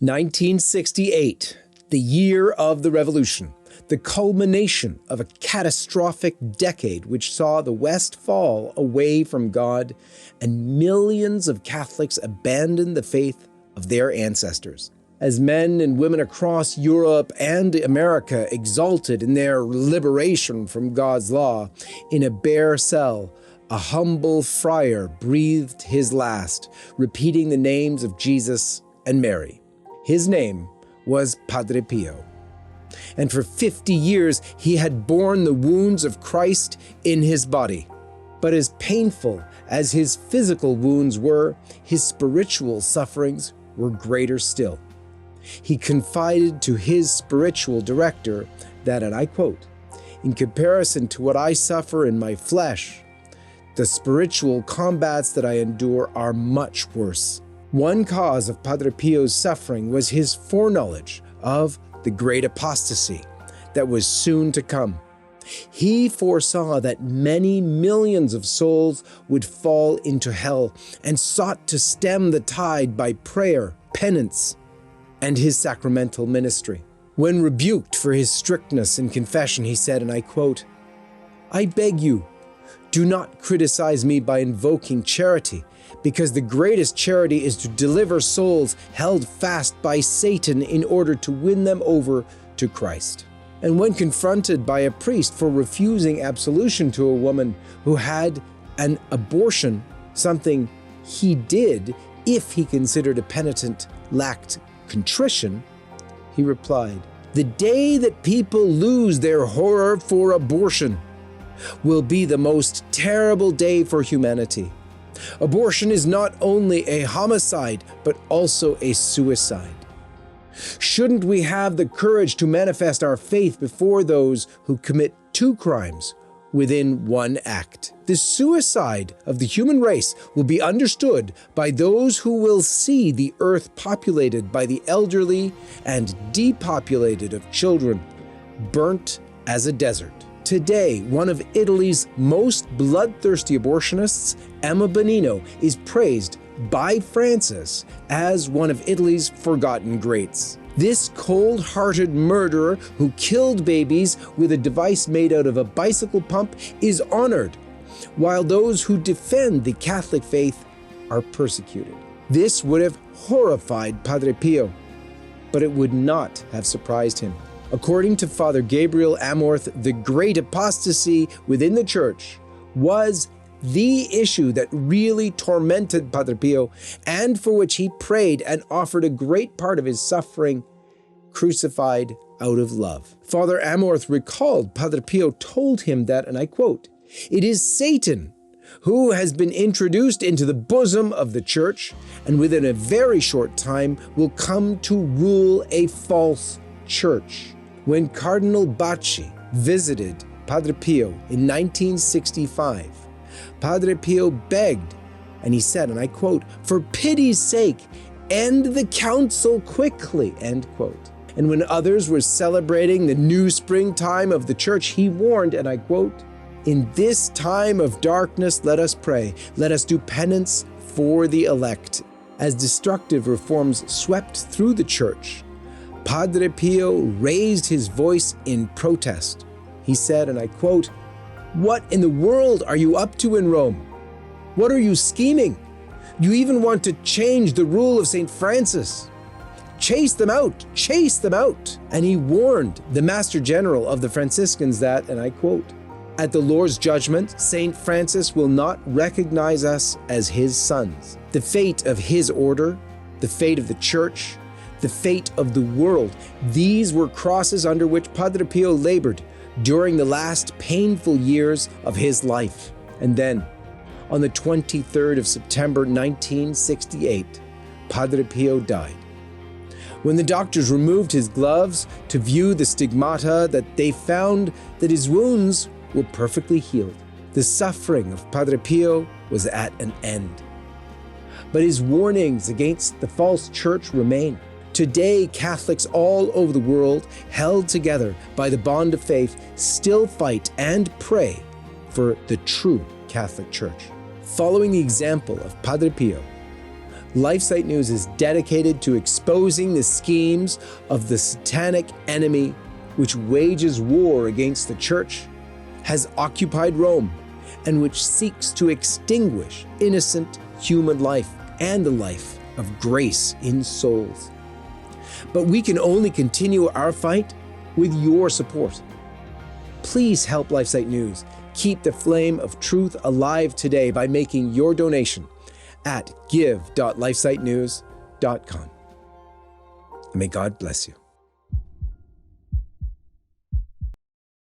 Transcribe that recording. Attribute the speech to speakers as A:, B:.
A: 1968, the year of the revolution, the culmination of a catastrophic decade which saw the West fall away from God and millions of Catholics abandon the faith of their ancestors. As men and women across Europe and America exulted in their liberation from God's law, in a bare cell, a humble friar breathed his last, repeating the names of Jesus and Mary. His name was Padre Pio. And for 50 years, he had borne the wounds of Christ in his body. But as painful as his physical wounds were, his spiritual sufferings were greater still. He confided to his spiritual director that, and I quote, "In comparison to what I suffer in my flesh, the spiritual combats that I endure are much worse." One cause of Padre Pio's suffering was his foreknowledge of the great apostasy that was soon to come. He foresaw that many millions of souls would fall into hell and sought to stem the tide by prayer, penance, and his sacramental ministry. When rebuked for his strictness in confession, he said, and I quote, "I beg you, do not criticize me by invoking charity, because the greatest charity is to deliver souls held fast by Satan in order to win them over to Christ." And when confronted by a priest for refusing absolution to a woman who had an abortion, something he did if he considered a penitent lacked contrition, he replied, "The day that people lose their horror for abortion will be the most terrible day for humanity. Abortion is not only a homicide, but also a suicide. Shouldn't we have the courage to manifest our faith before those who commit two crimes within one act? The suicide of the human race will be understood by those who will see the earth populated by the elderly and depopulated of children, burnt as a desert." Today, one of Italy's most bloodthirsty abortionists, Emma Bonino, is praised by Francis as one of Italy's forgotten greats. This cold-hearted murderer who killed babies with a device made out of a bicycle pump is honored, while those who defend the Catholic faith are persecuted. This would have horrified Padre Pio, but it would not have surprised him. According to Father Gabriel Amorth, the great apostasy within the Church was the issue that really tormented Padre Pio and for which he prayed and offered a great part of his suffering, crucified out of love. Father Amorth recalled Padre Pio told him that, and I quote, "It is Satan who has been introduced into the bosom of the Church and within a very short time will come to rule a false church." When Cardinal Bacci visited Padre Pio in 1965, Padre Pio begged, and he said, and I quote, "For pity's sake, end the council quickly," end quote. And when others were celebrating the new springtime of the Church, he warned, and I quote, "In this time of darkness, let us pray. Let us do penance for the elect." As destructive reforms swept through the Church, Padre Pio raised his voice in protest. He said, and I quote, "What in the world are you up to in Rome? What are you scheming? You even want to change the rule of St. Francis. Chase them out, chase them out." And he warned the Master General of the Franciscans that, and I quote, "At the Lord's judgment, St. Francis will not recognize us as his sons. The fate of his order, the fate of the Church, the fate of the world, these were crosses under which Padre Pio labored during the last painful years of his life." And then, on the 23rd of September 1968, Padre Pio died. When the doctors removed his gloves to view the stigmata, that they found that his wounds were perfectly healed. The suffering of Padre Pio was at an end. But his warnings against the false church remain. Today, Catholics all over the world, held together by the bond of faith, still fight and pray for the true Catholic Church. Following the example of Padre Pio, LifeSite News is dedicated to exposing the schemes of the satanic enemy which wages war against the church, has occupied Rome, and which seeks to extinguish innocent human life and the life of grace in souls. But we can only continue our fight with your support. Please help LifeSite News keep the flame of truth alive today by making your donation at give.lifesitenews.com. May God bless you.